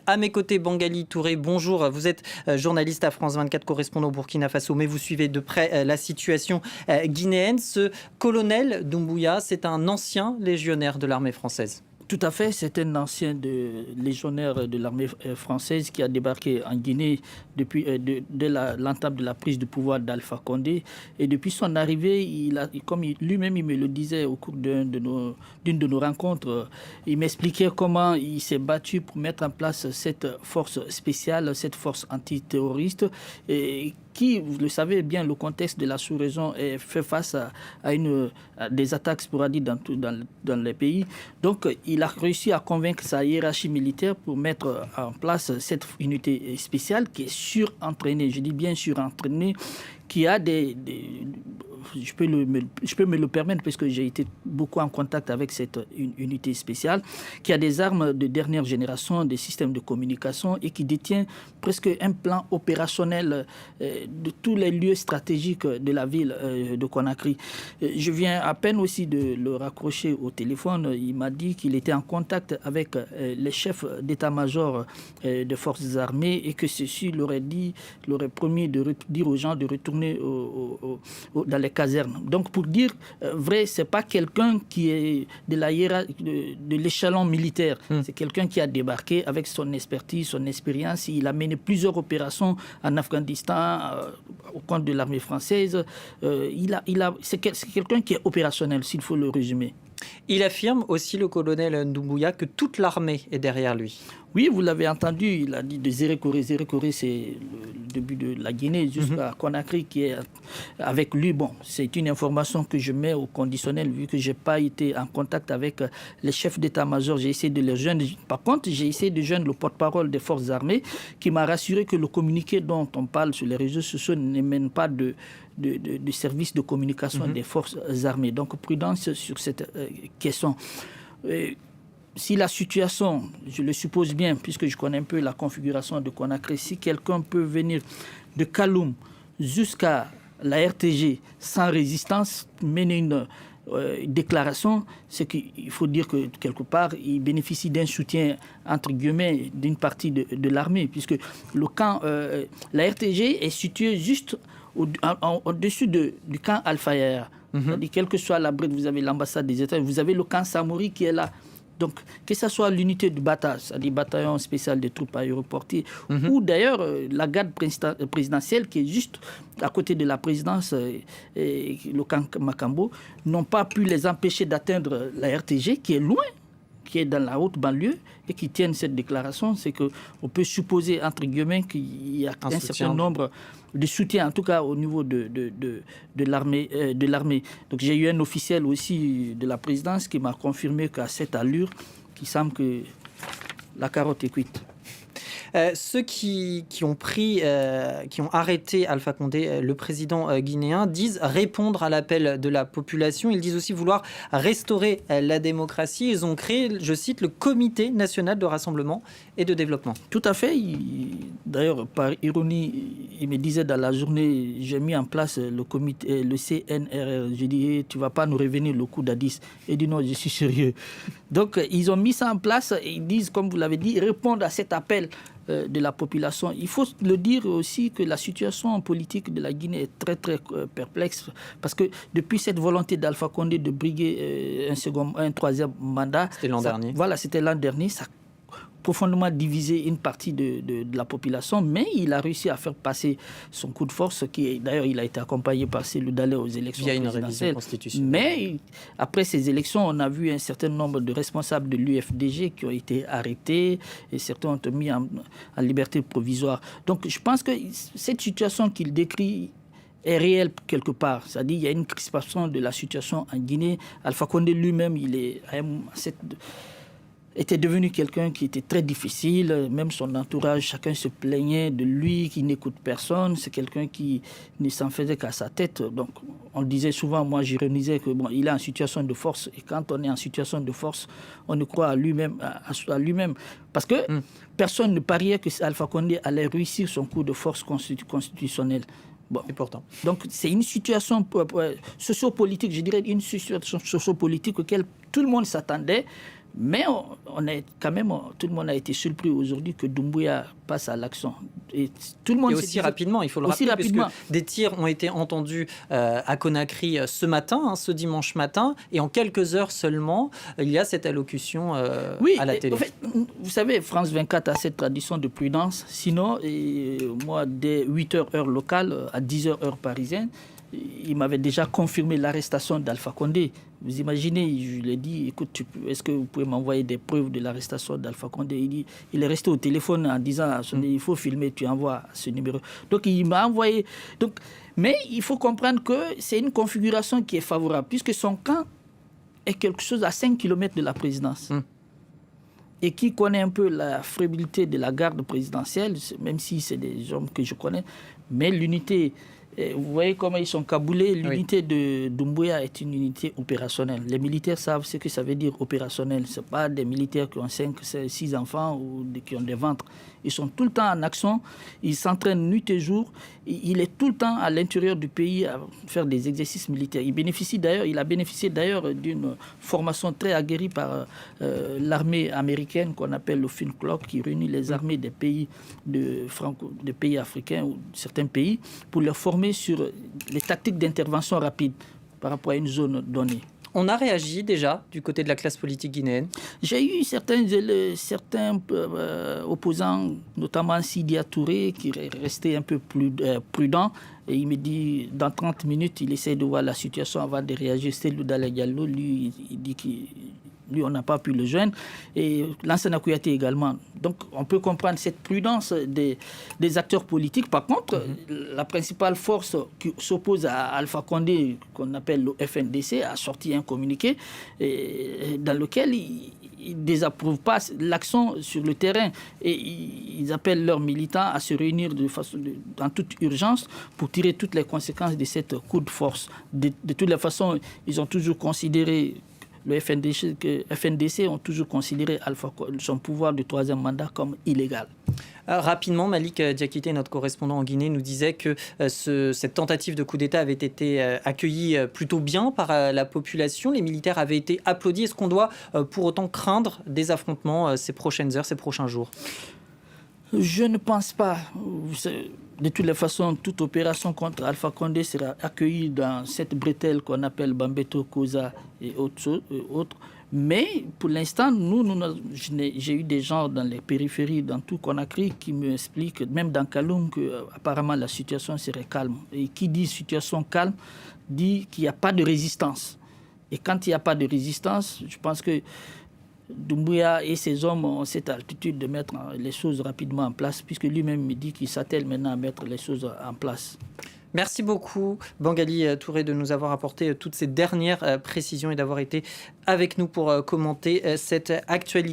À mes côtés, Bangali Touré, bonjour. Vous êtes journaliste à France 24, correspondant au Burkina Faso, mais vous suivez de près la situation guinéenne. Ce colonel Doumbouya, c'est un ancien légionnaire de l'armée française. Tout à fait, c'est un ancien légionnaire de l'armée française qui a débarqué en Guinée dès l'entame de la prise de pouvoir d'Alpha Condé. Et depuis son arrivée, comme lui-même il me le disait au cours d'une de nos rencontres, il m'expliquait comment il s'est battu pour mettre en place cette force spéciale, cette force antiterroriste, et qui, vous le savez bien, le contexte de la sous-région fait face à des attaques sporadiques dans les pays. Donc, il a réussi à convaincre sa hiérarchie militaire pour mettre en place cette unité spéciale qui est surentraînée, je dis bien surentraînée, qui a je peux me le permettre parce que j'ai été beaucoup en contact avec cette unité spéciale, qui a des armes de dernière génération, des systèmes de communication et qui détient presque un plan opérationnel de tous les lieux stratégiques de la ville de Conakry. Je viens à peine aussi de le raccrocher au téléphone. Il m'a dit qu'il était en contact avec les chefs d'état-major des forces armées et que ceci leur aurait promis de dire aux gens de retourner dans les casernes. Donc pour dire vrai, c'est pas quelqu'un qui est de l'échelon militaire. C'est quelqu'un qui a débarqué avec son expertise, son expérience. Il a mené plusieurs opérations en Afghanistan au compte de l'armée française. C'est quelqu'un qui est opérationnel, s'il faut le résumer. Il affirme aussi, le colonel Doumbouya, que toute l'armée est derrière lui. Oui, vous l'avez entendu, il a dit de Zérékoré. Zérékoré, c'est le début de la Guinée, jusqu'à Conakry, qui est avec lui. Bon, c'est une information que je mets au conditionnel, vu que je n'ai pas été en contact avec les chefs d'état-major. J'ai essayé de les joindre. Par contre, j'ai essayé de joindre le porte-parole des forces armées, qui m'a rassuré que le communiqué dont on parle sur les réseaux sociaux n'émane pas de service de communication des forces armées. Donc, prudence sur cette question. Si la situation, je le suppose bien, puisque je connais un peu la configuration de Conakry, si quelqu'un peut venir de Kaloum jusqu'à la RTG sans résistance, mener une déclaration, c'est qu'il faut dire que quelque part, il bénéficie d'un soutien, entre guillemets, d'une partie de l'armée, puisque le camp, la RTG est située juste au-dessus du camp Al-Fayher. C'est-à-dire, quelle que soit la bride, vous avez l'ambassade des États, vous avez le camp Samori qui est là. Donc, que ce soit l'unité du BATA, c'est-à-dire bataillon spécial des troupes aéroportées, ou d'ailleurs la garde présidentielle qui est juste à côté de la présidence, et le camp Makambo, n'ont pas pu les empêcher d'atteindre la RTG, qui est loin, qui est dans la haute banlieue, et qui tiennent cette déclaration. C'est qu'on peut supposer, entre guillemets, qu'il y a un certain nombre de soutien, en tout cas au niveau de l'armée. Donc j'ai eu un officiel aussi de la présidence qui m'a confirmé qu'à cette allure, il semble que la carotte est cuite. Ceux qui ont arrêté Alpha Condé, le président guinéen, disent répondre à l'appel de la population. Ils disent aussi vouloir restaurer la démocratie. Ils ont créé, je cite, le Comité national de rassemblement et de développement. Tout à fait. D'ailleurs, par ironie, il me disait dans la journée, j'ai mis en place le comité, le CNRR. Je dis, tu ne vas pas nous revenir le coup d'Addis. Il dit non, je suis sérieux. Donc, ils ont mis ça en place et ils disent, comme vous l'avez dit, répondre à cet appel de la population. Il faut le dire aussi que la situation politique de la Guinée est très très perplexe, parce que depuis cette volonté d'Alpha Condé de briguer un troisième mandat, c'était l'an dernier. Voilà, c'était l'an dernier, ça profondément divisé une partie de la population, mais il a réussi à faire passer son coup de force, qui d'ailleurs il a été accompagné par Cellou Dalein aux élections présidentielles. Via une révision constitutionnelle. Mais après ces élections, on a vu un certain nombre de responsables de l'UFDG qui ont été arrêtés et certains ont été mis en liberté provisoire. Donc je pense que cette situation qu'il décrit est réelle quelque part. C'est-à-dire qu'il y a une crispation de la situation en Guinée. Alpha Condé lui-même, était devenu quelqu'un qui était très difficile, même son entourage, chacun se plaignait de lui, qui n'écoute personne, c'est quelqu'un qui ne s'en faisait qu'à sa tête. Donc on le disait souvent, moi j'ironisais que il est en situation de force, et quand on est en situation de force, on ne croit à lui-même, parce que personne ne pariait que Alpha Condé allait réussir son coup de force constitutionnelle. Bon. Et pourtant. Donc c'est une situation sociopolitique, je dirais une situation sociopolitique auquel tout le monde s'attendait. Mais on est quand même, tout le monde a été surpris aujourd'hui que Doumbouya passe à l'action. Et tout le monde et aussi rapidement, il faut le rappeler, puisque des tirs ont été entendus à Conakry ce matin, ce dimanche matin, et en quelques heures seulement, il y a cette allocution à la télé. En fait, vous savez, France 24 a cette tradition de prudence. Sinon, moi, dès 8h heure locale, à 10h heure parisienne, il m'avait déjà confirmé l'arrestation d'Alpha Condé. Vous imaginez, je lui ai dit, écoute, est-ce que vous pouvez m'envoyer des preuves de l'arrestation d'Alpha Condé? Il est resté au téléphone en disant, il faut filmer, tu envoies ce numéro. Donc il m'a envoyé. Mais il faut comprendre que c'est une configuration qui est favorable, puisque son camp est quelque chose à 5 km de la présidence. Et qui connaît un peu la fébrilité de la garde présidentielle, même si c'est des hommes que je connais, mais l'unité... Vous voyez comment ils sont caboulés. L'unité de Doumbouya est une unité opérationnelle. Les militaires savent ce que ça veut dire opérationnel. Ce n'est pas des militaires qui ont 5, 6 enfants ou qui ont des ventres. Ils sont tout le temps en action. Ils s'entraînent nuit et jour. Il est tout le temps à l'intérieur du pays à faire des exercices militaires. Il a bénéficié d'ailleurs d'une formation très aguerrie par l'armée américaine qu'on appelle le FINCLOC, qui réunit les armées des pays, des pays africains ou certains pays pour leur former sur les tactiques d'intervention rapide par rapport à une zone donnée. On a réagi déjà du côté de la classe politique guinéenne? J'ai eu certains opposants, notamment Sidi Touré, qui est resté un peu plus prudent. Et il me dit, dans 30 minutes, il essaie de voir la situation avant de réagir. C'est Loudala Diallo, lui, il dit lui, on n'a pas pu le joindre. Et Lansana Kouyaté également. Donc, on peut comprendre cette prudence des acteurs politiques. Par contre, la principale force qui s'oppose à Alpha Condé, qu'on appelle le FNDC, a sorti un communiqué dans lequel ils ne désapprouvent pas l'action sur le terrain. Et ils appellent leurs militants à se réunir dans toute urgence pour tirer toutes les conséquences de cette coup de force. De toutes les façons, ils ont toujours considéré... Le FNDC ont toujours considéré son pouvoir de 3e mandat comme illégal. Rapidement, Malik Diakité, notre correspondant en Guinée, nous disait que cette tentative de coup d'État avait été accueillie plutôt bien par la population. Les militaires avaient été applaudis. Est-ce qu'on doit pour autant craindre des affrontements ces prochaines heures, ces prochains jours? Je ne pense pas. De toutes les façons, toute opération contre Alpha Condé sera accueillie dans cette bretelle qu'on appelle Bambeto, Koza et autres. Mais pour l'instant, j'ai eu des gens dans les périphéries, dans tout Conakry, qui me expliquent, même dans Kaloum, qu'apparemment la situation serait calme. Et qui dit situation calme, dit qu'il n'y a pas de résistance. Et quand il n'y a pas de résistance, je pense que Doumbouya et ses hommes ont cette altitude de mettre les choses rapidement en place, puisque lui-même me dit qu'il s'attelle maintenant à mettre les choses en place. Merci beaucoup, Bangali Touré, de nous avoir apporté toutes ces dernières précisions et d'avoir été avec nous pour commenter cette actualité.